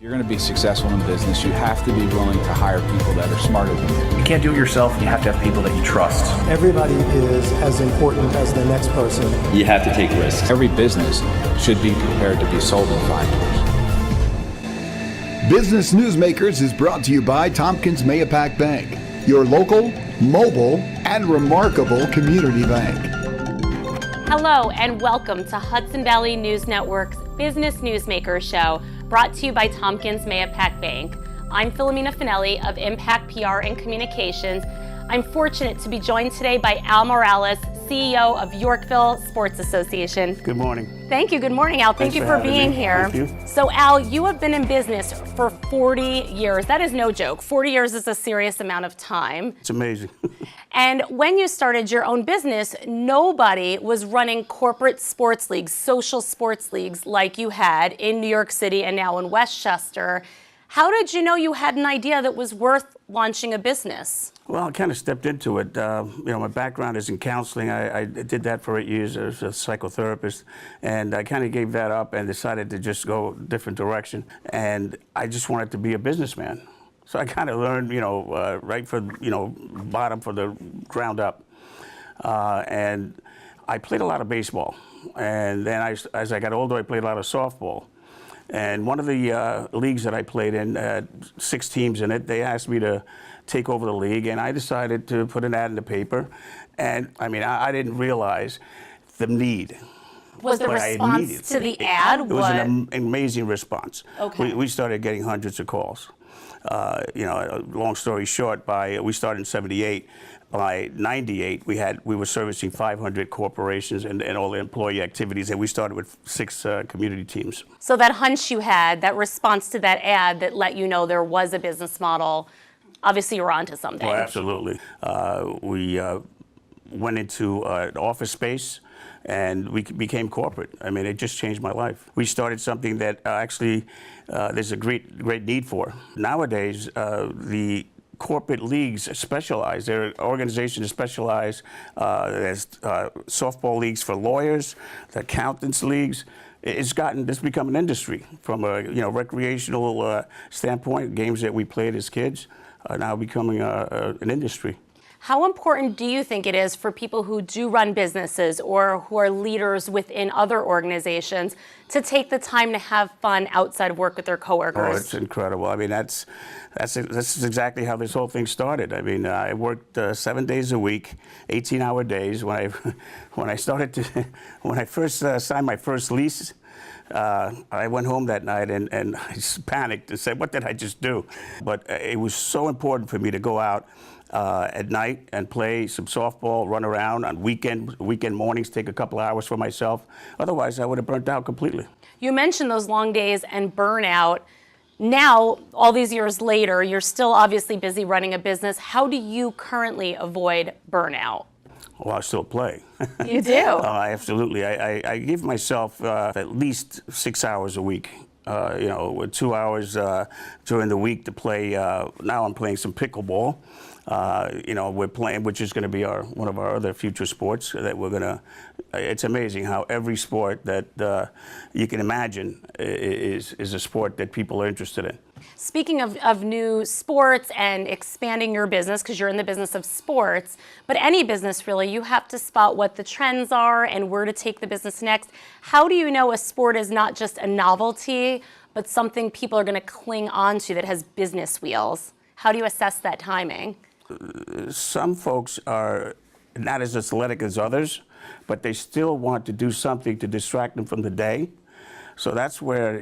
You're going to be successful in business, you have to be willing to hire people that are smarter than you. You can't do it yourself, and you have to have people that you trust. Everybody is as important as the next person. You have to take risks. Every business should be prepared to be sold in 5 years. Business Newsmakers is brought to you by Tompkins Mahopac Bank, your local, mobile, and remarkable community bank. Hello and welcome to Hudson Valley News Network's Business Newsmakers Show, brought to you by Tompkins Mahopac Bank. I'm Philomena Finelli of Impact PR and Communications. I'm fortunate to be joined today by Al Morales, CEO of Yorkville Sports Association. Good morning. Thank you. Good morning, Al. Thank you for being here. Thank you. So, Al, you have been in business for 40 years. That is no joke. 40 years is a serious amount of time. It's amazing. And when you started your own business, nobody was running corporate sports leagues, social sports leagues like you had in New York City and now in Westchester. How did you know you had an idea that was worth launching a business? Well, I kind of stepped into it. My background is in counseling. I did that for 8 years as a psychotherapist, and I kind of gave that up and decided to just go a different direction. And I just wanted to be a businessman. So I kind of learned, right from, bottom from the ground up. And I played a lot of baseball. And then as I got older, I played a lot of softball. And one of the leagues that I played in, 6 teams in it, they asked me to take over the league, and I decided to put an ad in the paper. And I didn't realize the need. Was the response to the ad? It was an amazing response. Okay. We started getting hundreds of calls. Long story short, we started in '78. By '98, we were servicing 500 corporations and all the employee activities, and we started with 6 community teams. So that hunch you had, that response to that ad that let you know there was a business model, obviously you were onto something. Oh, absolutely. We went into an office space, and we became corporate. It just changed my life. We started something that actually there's a great need for. Nowadays, the corporate leagues specialize. There are organizations that specialize. There's softball leagues for lawyers, the accountants leagues. It's become an industry from a recreational standpoint. Games that we played as kids are now becoming an industry. How important do you think it is for people who do run businesses or who are leaders within other organizations to take the time to have fun outside of work with their coworkers? Oh, it's incredible. That's exactly how this whole thing started. I worked 7 days a week, 18-hour days. When I first signed my first lease, I went home that night and I just panicked and said, "What did I just do?" But it was so important for me to go out at night and play some softball, run around on weekend mornings, take a couple hours for myself. Otherwise, I would have burnt out completely. You mentioned those long days and burnout. Now, all these years later, you're still obviously busy running a business. How do you currently avoid burnout? Well, I still play. You do? Absolutely. I give myself at least 6 hours a week. With 2 hours during the week to play. Now I'm playing some pickleball. We're playing, which is going to be one of our other future sports that we're going to. It's amazing how every sport that you can imagine is a sport that people are interested in. Speaking of new sports and expanding your business, because you're in the business of sports, but any business really, you have to spot what the trends are and where to take the business next. How do you know a sport is not just a novelty, but something people are going to cling on to that has business wheels? How do you assess that timing? Some folks are not as athletic as others, but they still want to do something to distract them from the day. So that's where,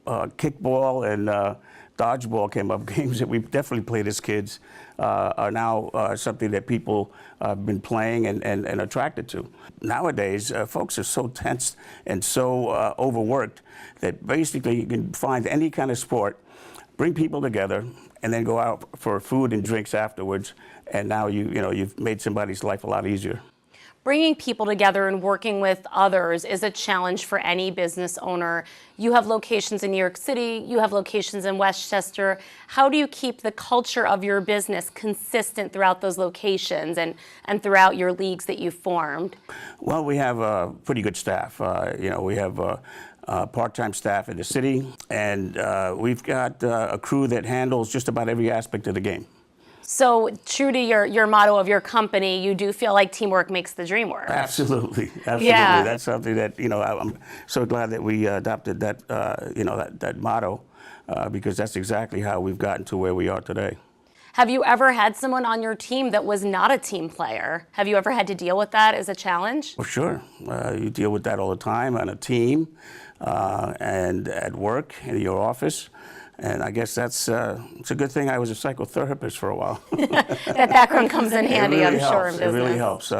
kickball and dodgeball came up. Games that we definitely played as kids are now something that people have been playing and attracted to. Nowadays, folks are so tense and so overworked that basically you can find any kind of sport, bring people together, and then go out for food and drinks afterwards. And now you've made somebody's life a lot easier. Bringing people together and working with others is a challenge for any business owner. You have locations in New York City, you have locations in Westchester. How do you keep the culture of your business consistent throughout those locations and throughout your leagues that you've formed? Well, we have a pretty good staff. We have part-time staff in the city, and we've got a crew that handles just about every aspect of the game. So true to your motto of your company, you do feel like teamwork makes the dream work. Absolutely, absolutely. Yeah. That's something that, I'm so glad that we adopted that, that motto, because that's exactly how we've gotten to where we are today. Have you ever had someone on your team that was not a team player? Have you ever had to deal with that as a challenge? Well, sure. You deal with that all the time on a team and at work, in your office. And I guess it's a good thing I was a psychotherapist for a while. That background comes in handy, It really I'm sure, in helps. business. It really helps.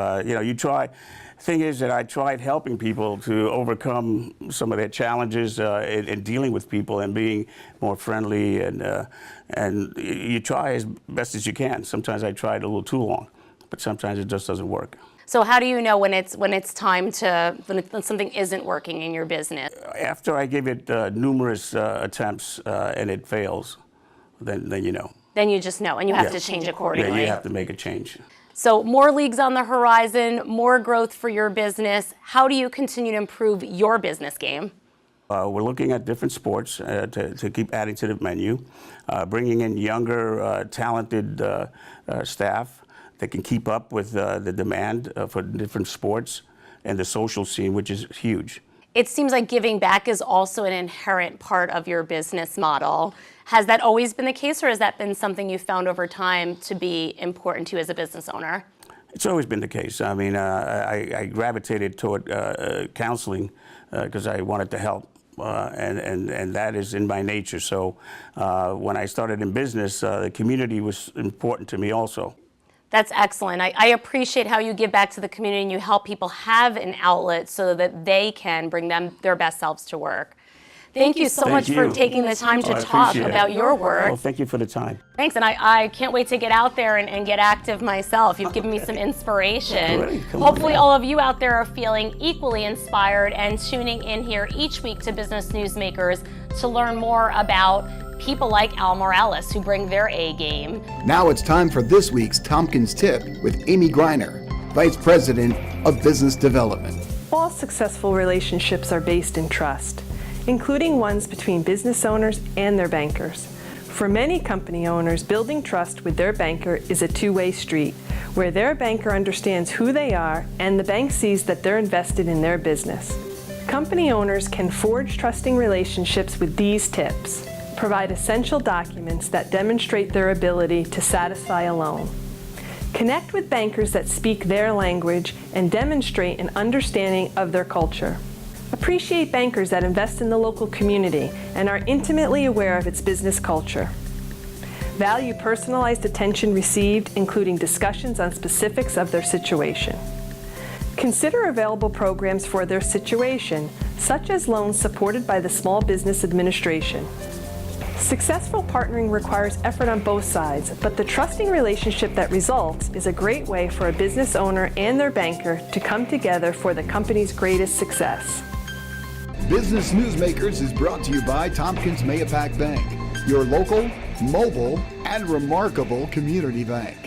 You try. Thing is that I tried helping people to overcome some of their challenges in dealing with people and being more friendly, and you try as best as you can. Sometimes I tried a little too long, but sometimes it just doesn't work. So how do you know when it's time when something isn't working in your business? After I give it numerous attempts and it fails, then you know. Then you just know, and you have to change accordingly. Yeah, you have to make a change. So more leagues on the horizon, more growth for your business. How do you continue to improve your business game? We're looking at different sports to keep adding to the menu, bringing in younger, talented staff that can keep up with the demand for different sports and the social scene, which is huge. It seems like giving back is also an inherent part of your business model. Has that always been the case, or has that been something you found over time to be important to you as a business owner? It's always been the case. I mean, I gravitated toward counseling because I wanted to help, and that is in my nature. So when I started in business, the community was important to me also. That's excellent. I appreciate how you give back to the community and you help people have an outlet so that they can bring their best selves to work. Thank you so much for taking the time to talk about your work. Well, thank you for the time. Thanks, and I can't wait to get out there and get active myself. You've given me some inspiration. Really? Hopefully all of you out there are feeling equally inspired and tuning in here each week to Business Newsmakers to learn more about people like Al Morales who bring their A game. Now it's time for this week's Tompkins Tip with Amy Greiner, Vice President of Business Development. All successful relationships are based in trust, including ones between business owners and their bankers. For many company owners, building trust with their banker is a two-way street, where their banker understands who they are and the bank sees that they're invested in their business. Company owners can forge trusting relationships with these tips. Provide essential documents that demonstrate their ability to satisfy a loan. Connect with bankers that speak their language and demonstrate an understanding of their culture. Appreciate bankers that invest in the local community and are intimately aware of its business culture. Value personalized attention received, including discussions on specifics of their situation. Consider available programs for their situation, such as loans supported by the Small Business Administration. Successful partnering requires effort on both sides, but the trusting relationship that results is a great way for a business owner and their banker to come together for the company's greatest success. Business Newsmakers is brought to you by Tompkins Mayapack Bank, your local, mobile, and remarkable community bank.